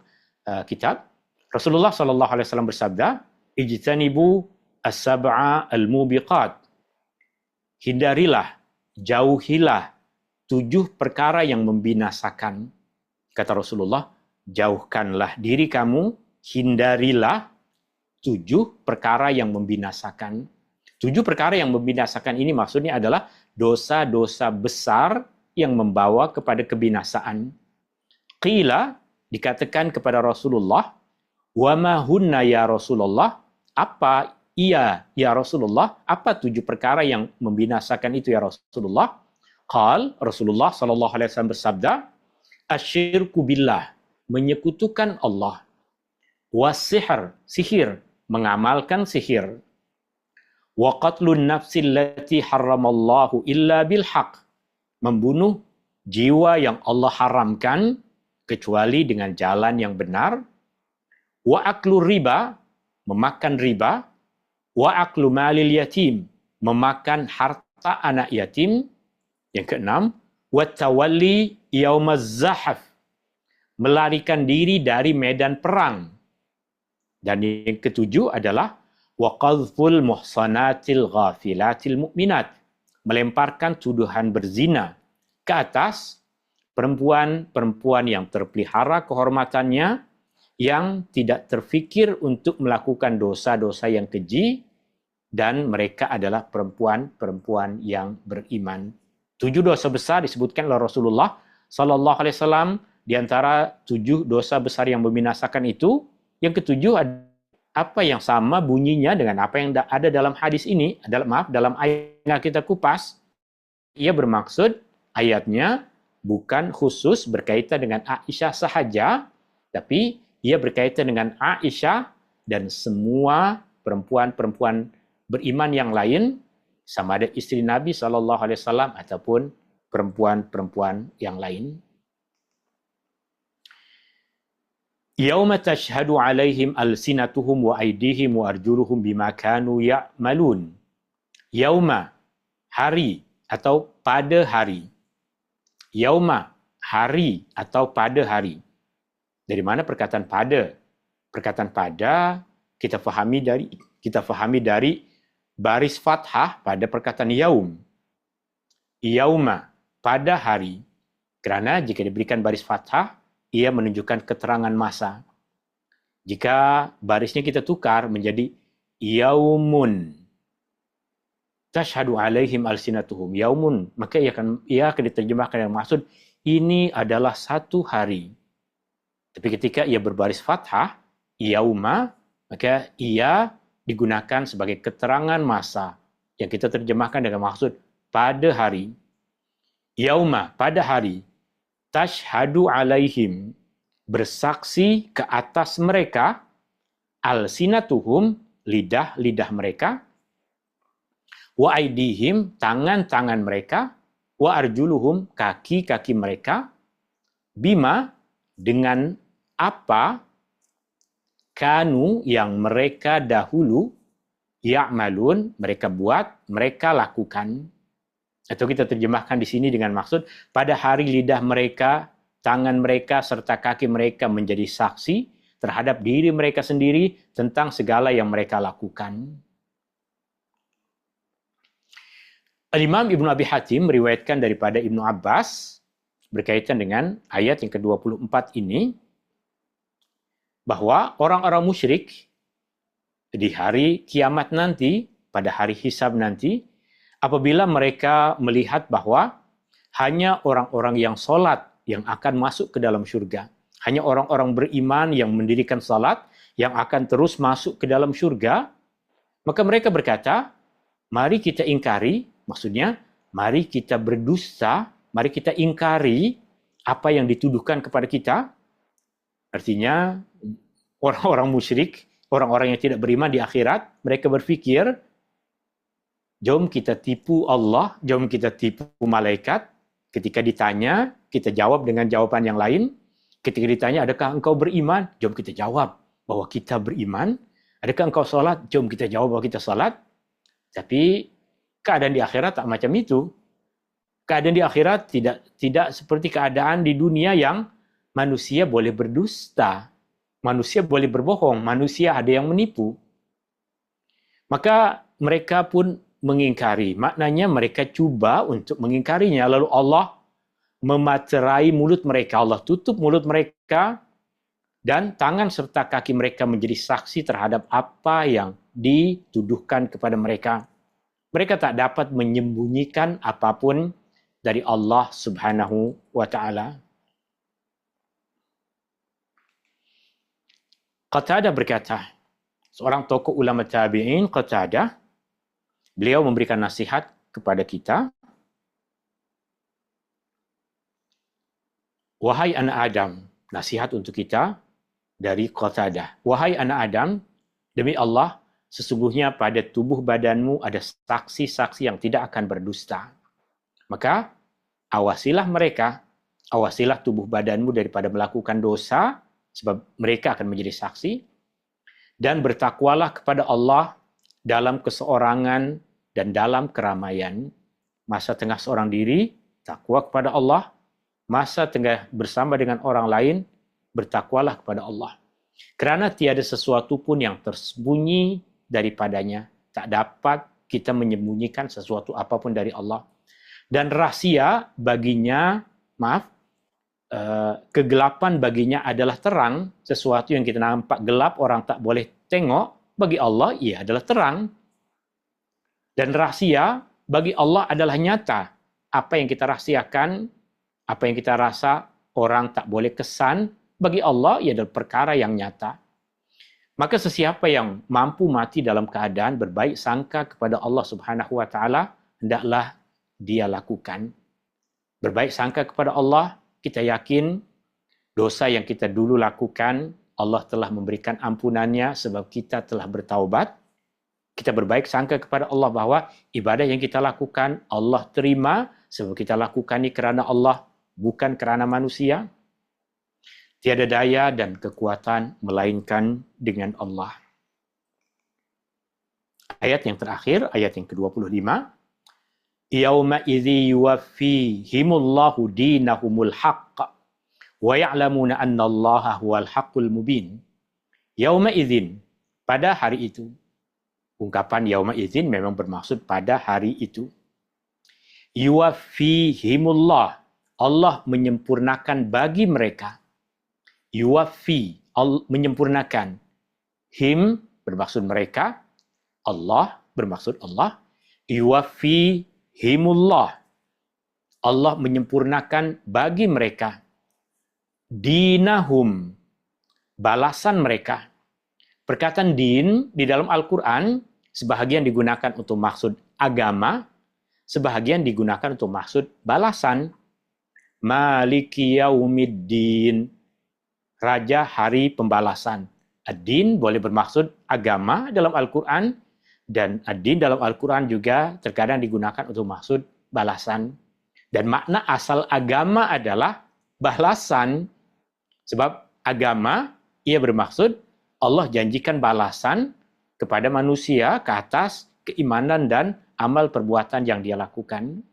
kitab. Rasulullah SAW bersabda, "Ijtanibu as-sab'a al-mubiqat." Hindarilah, jauhilah 7 perkara yang membinasakan. Kata Rasulullah, jauhkanlah diri kamu, hindarilah 7 perkara yang membinasakan. 7 perkara yang membinasakan ini maksudnya adalah dosa-dosa besar yang membawa kepada kebinasaan. Qila, dikatakan kepada Rasulullah, wa ma hunna ya Rasulullah, apa iya ya Rasulullah, apa 7 perkara yang membinasakan itu ya Rasulullah? Qal, Rasulullah SAW bersabda, asyirku billah, menyekutukan Allah. Wasihr, sihir, mengamalkan sihir. Wa qatlun nafsil lati harramallahu illa bilhaq, membunuh jiwa yang Allah haramkan kecuali dengan jalan yang benar. Wa aklu riba, memakan riba. Wa aklu malil yatim, memakan harta anak yatim. Yang keenam, wa tawalli yaumaz zahaf, melarikan diri dari medan perang. Dan yang ketujuh adalah wa qadhful muhsanatil ghafilatil mu'minat, melemparkan tuduhan berzina ke atas perempuan-perempuan yang terpelihara kehormatannya, yang tidak terfikir untuk melakukan dosa-dosa yang keji, dan mereka adalah perempuan-perempuan yang beriman. 7 dosa besar disebutkan oleh Rasulullah sallallahu alaihi wasallam. Di antara 7 dosa besar yang membinasakan itu, yang ketujuh apa yang sama bunyinya dengan apa yang ada dalam hadis ini, dalam ayat yang kita kupas. Ia bermaksud ayatnya bukan khusus berkaitan dengan Aisyah sahaja, tapi ia berkaitan dengan Aisyah dan semua perempuan-perempuan beriman yang lain, sama ada istri Nabi SAW ataupun perempuan-perempuan yang lain. Yauma tashhadu alaihim alsinatuhum wa aydihim wa arjuluhum bima kanu ya'malun. Yauma, hari atau pada hari. Yauma, hari atau pada hari. Dari mana perkataan pada? Perkataan pada kita fahami dari baris fathah pada perkataan yaum. Yauma, pada hari. Kerana jika diberikan baris fathah, ia menunjukkan keterangan masa. Jika barisnya kita tukar menjadi yaumun, tashhadu alaihim alsinatuhum, yaumun, maka ia akan diterjemahkan dengan maksud ini adalah satu hari. Tapi ketika ia berbaris fathah, yauma, maka ia digunakan sebagai keterangan masa yang kita terjemahkan dengan maksud pada hari. Yauma, pada hari. Tashhadu alaihim, bersaksi ke atas mereka, alsinatuhum, lidah-lidah mereka, wa aidihim, tangan-tangan mereka, wa arjuluhum, kaki-kaki mereka, bima, dengan apa, kanu yang mereka dahulu, ya'malun, mereka buat, mereka lakukan. Atau kita terjemahkan di sini dengan maksud, pada hari lidah mereka, tangan mereka, serta kaki mereka menjadi saksi terhadap diri mereka sendiri tentang segala yang mereka lakukan. Al-Imam Ibnu Abi Hatim meriwayatkan daripada Ibnu Abbas berkaitan dengan ayat yang ke-24 ini, bahwa orang-orang musyrik di hari kiamat nanti, pada hari hisab nanti, apabila mereka melihat bahwa hanya orang-orang yang sholat yang akan masuk ke dalam syurga, hanya orang-orang beriman yang mendirikan salat yang akan terus masuk ke dalam syurga, maka mereka berkata, mari kita ingkari, maksudnya, mari kita berdusta, mari kita ingkari apa yang dituduhkan kepada kita. Artinya, orang-orang musyrik, orang-orang yang tidak beriman di akhirat, mereka berfikir, jom kita tipu Allah, jom kita tipu malaikat. Ketika ditanya, kita jawab dengan jawaban yang lain. Ketika ditanya, adakah engkau beriman? Jom kita jawab bahwa kita beriman. Adakah engkau salat? Jom kita jawab bahwa kita salat. Tapi keadaan di akhirat tak macam itu. Keadaan di akhirat tidak seperti keadaan di dunia yang manusia boleh berdusta, manusia boleh berbohong, manusia ada yang menipu. Maka mereka pun mengingkari. Maknanya mereka cuba untuk mengingkarinya. Lalu Allah mematerai mulut mereka. Allah tutup mulut mereka dan tangan serta kaki mereka menjadi saksi terhadap apa yang dituduhkan kepada mereka. Mereka tak dapat menyembunyikan apapun dari Allah Subhanahu wa Ta'ala. Qatadah berkata, seorang tokoh ulama tabi'in, Qatadah, beliau memberikan nasihat kepada kita. Wahai anak Adam, nasihat untuk kita dari Qatadah. Wahai anak Adam, demi Allah, sesungguhnya pada tubuh badanmu ada saksi-saksi yang tidak akan berdusta. Maka, awasilah mereka, awasilah tubuh badanmu daripada melakukan dosa, sebab mereka akan menjadi saksi, dan bertakwalah kepada Allah dalam keseorangan dan dalam keramaian. Masa tengah seorang diri, takwa kepada Allah. Masa tengah bersama dengan orang lain, bertakwalah kepada Allah. Kerana tiada sesuatu pun yang tersembunyi daripadanya. Tak dapat kita menyembunyikan sesuatu apapun dari Allah. Dan rahasia baginya, kegelapan baginya adalah terang. Sesuatu yang kita nampak gelap, orang tak boleh tengok, bagi Allah ia adalah terang. Dan rahasia bagi Allah adalah nyata. Apa yang kita rahsiakan, apa yang kita rasa orang tak boleh kesan, bagi Allah ia adalah perkara yang nyata. Maka sesiapa yang mampu mati dalam keadaan berbaik sangka kepada Allah Subhanahu wa Ta'ala, hendaklah dia lakukan. Berbaik sangka kepada Allah, kita yakin dosa yang kita dulu lakukan, Allah telah memberikan ampunannya sebab kita telah bertaubat. Kita berbaik sangka kepada Allah bahwa ibadah yang kita lakukan, Allah terima sebab kita lakukan ini kerana Allah, bukan kerana manusia. Tiada daya dan kekuatan melainkan dengan Allah. Ayat yang terakhir, ayat yang ke-25. Yauma idzi yuwaffihimullahu dinahumul haqq wa ya'lamuna annallaha huwal haqqul mubin. Yauma idzin, pada hari itu. Ungkapan yauma idzin memang bermaksud pada hari itu. Yuwaffihimullah, Allah menyempurnakan bagi mereka. Yuwaffi, menyempurnakan. Him bermaksud mereka. Allah bermaksud Allah. Yuwaffi himullah. Allah menyempurnakan bagi mereka. Dinahum, balasan mereka. Perkataan din di dalam Al-Quran sebahagian digunakan untuk maksud agama, sebahagian digunakan untuk maksud balasan. Maliki yaumiddin, Raja hari pembalasan. Ad-din boleh bermaksud agama dalam Al-Quran, dan ad-din dalam Al-Quran juga terkadang digunakan untuk maksud balasan. Dan makna asal agama adalah balasan. Sebab agama, ia bermaksud Allah janjikan balasan kepada manusia ke atas keimanan dan amal perbuatan yang dia lakukan.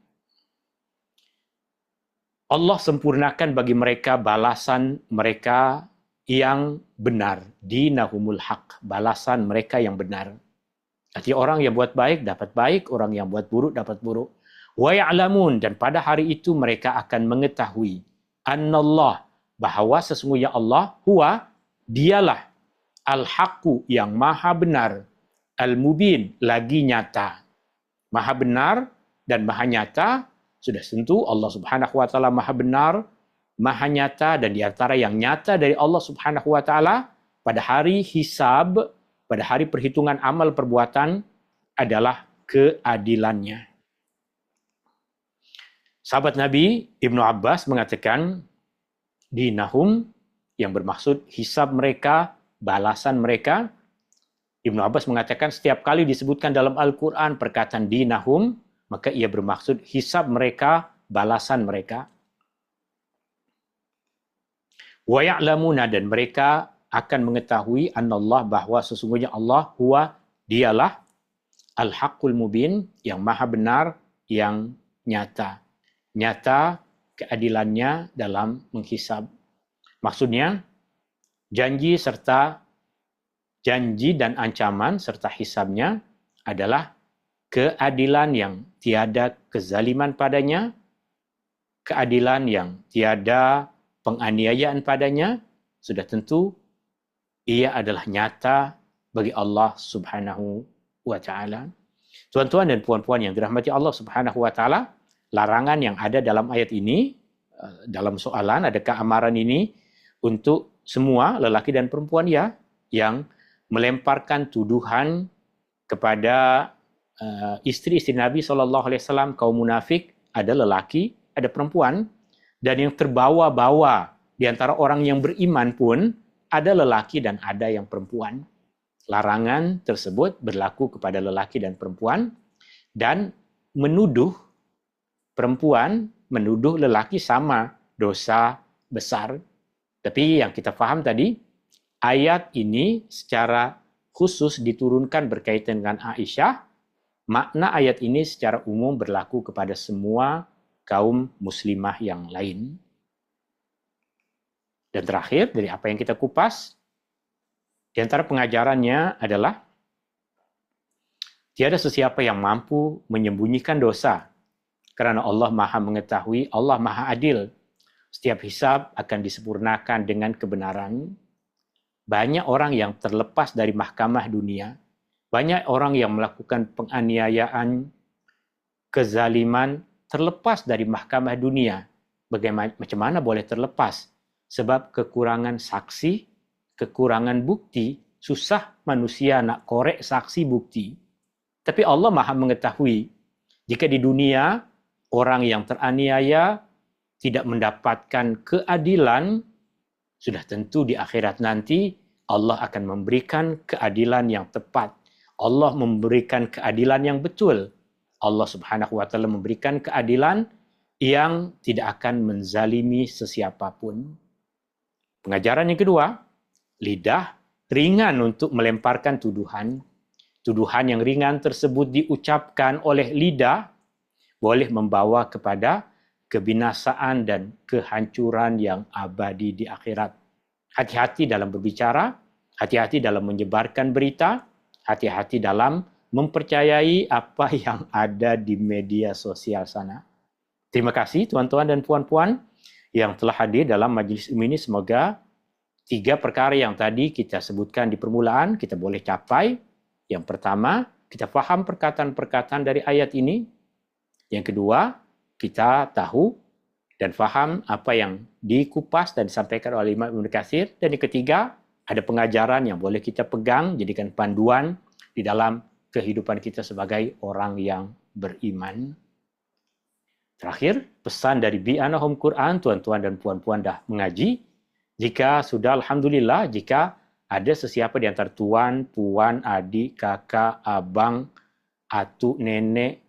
Allah sempurnakan bagi mereka balasan mereka yang benar. Dinahumul haq, balasan mereka yang benar. Artinya orang yang buat baik dapat baik, orang yang buat buruk dapat buruk. Wa ya'lamun, dan pada hari itu mereka akan mengetahui annallah, bahawa sesungguhnya Allah huwa, dialah al-haqqu, yang maha benar, al-mubin, lagi nyata. Maha benar dan maha nyata, sudah tentu Allah Subhanahu wa taala maha benar, maha nyata, dan di antara yang nyata dari Allah Subhanahu wa taala pada hari hisab, pada hari perhitungan amal perbuatan adalah keadilannya. Sahabat Nabi Ibnu Abbas mengatakan dinahum, yang bermaksud hisab mereka, balasan mereka. Ibnu Abbas mengatakan setiap kali disebutkan dalam Al-Quran perkataan dinahum, maka ia bermaksud hisab mereka, balasan mereka. Wa ya'lamuna, dan mereka akan mengetahui annallah, bahawa sesungguhnya Allah huwa, dialah al-haqqul mubin, yang maha benar, yang nyata. Nyata keadilannya dalam menghisab. Maksudnya janji dan ancaman serta hisabnya adalah keadilan yang tiada kezaliman padanya, keadilan yang tiada penganiayaan padanya. Sudah tentu ia adalah nyata bagi Allah Subhanahu wa taala. Tuan-tuan dan puan-puan yang dirahmati Allah Subhanahu wa taala, larangan yang ada dalam ayat ini, dalam soalan, adakah amaran ini untuk semua lelaki dan perempuan ya, yang melemparkan tuduhan kepada istri-istri Nabi SAW, kaum munafik, ada lelaki, ada perempuan, dan yang terbawa-bawa di antara orang yang beriman pun ada lelaki dan ada yang perempuan. Larangan tersebut berlaku kepada lelaki dan perempuan, dan menuduh perempuan, menuduh lelaki sama dosa besar. Tapi yang kita faham tadi, ayat ini secara khusus diturunkan berkaitan dengan Aisyah. Makna ayat ini secara umum berlaku kepada semua kaum muslimah yang lain. Dan terakhir, dari apa yang kita kupas, di antara pengajarannya adalah tiada sesiapa yang mampu menyembunyikan dosa, kerana Allah Maha mengetahui, Allah Maha adil. Setiap hisab akan disempurnakan dengan kebenaran. Banyak orang yang terlepas dari mahkamah dunia. Banyak orang yang melakukan penganiayaan, kezaliman, terlepas dari mahkamah dunia. Macam mana boleh terlepas? Sebab kekurangan saksi, kekurangan bukti, susah manusia nak korek saksi bukti. Tapi Allah Maha mengetahui, jika di dunia orang yang teraniaya tidak mendapatkan keadilan, sudah tentu di akhirat nanti Allah akan memberikan keadilan yang tepat. Allah memberikan keadilan yang betul. Allah Subhanahu wa taala memberikan keadilan yang tidak akan menzalimi sesiapapun. Pengajaran yang kedua, lidah ringan untuk melemparkan tuduhan. Tuduhan yang ringan tersebut diucapkan oleh lidah boleh membawa kepada kebinasaan dan kehancuran yang abadi di akhirat. Hati-hati dalam berbicara, hati-hati dalam menyebarkan berita, hati-hati dalam mempercayai apa yang ada di media sosial sana. Terima kasih tuan-tuan dan puan-puan yang telah hadir dalam majlis ini. Semoga 3 perkara yang tadi kita sebutkan di permulaan kita boleh capai. Yang pertama, kita faham perkataan-perkataan dari ayat ini. Yang kedua, kita tahu dan faham apa yang dikupas dan disampaikan oleh Imam Ibnu Katsir. Dan yang ketiga, ada pengajaran yang boleh kita pegang, jadikan panduan di dalam kehidupan kita sebagai orang yang beriman. Terakhir, pesan dari Bi'ana Home Quran, tuan-tuan dan puan-puan dah mengaji. Jika sudah, Alhamdulillah, jika ada sesiapa di antara tuan, puan, adik, kakak, abang, atuk, nenek,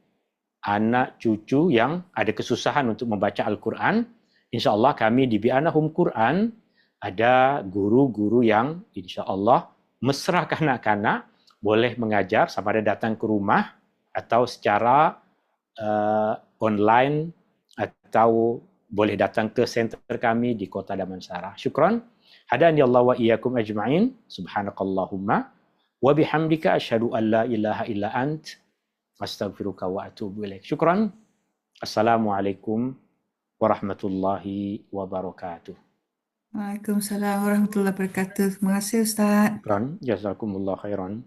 anak, cucu yang ada kesusahan untuk membaca Al-Quran, insya Allah kami di Bi'anahum Quran ada guru-guru yang insya Allah mesra kanak-kanak boleh mengajar sama ada datang ke rumah atau secara online atau boleh datang ke center kami di Kota Damansara. Syukran. Hadani Allah wa iyyakum ajma'in. Subhanakallahumma wa bihamdika asyhadu an la ilaha illa ant astaghfiruka wa atubu ilaik. Syukran. Assalamualaikum warahmatullahi wabarakatuh. Waalaikumsalam warahmatullahi wabarakatuh. Terima kasih Ustaz. Syukran. Jazakumullah khairan.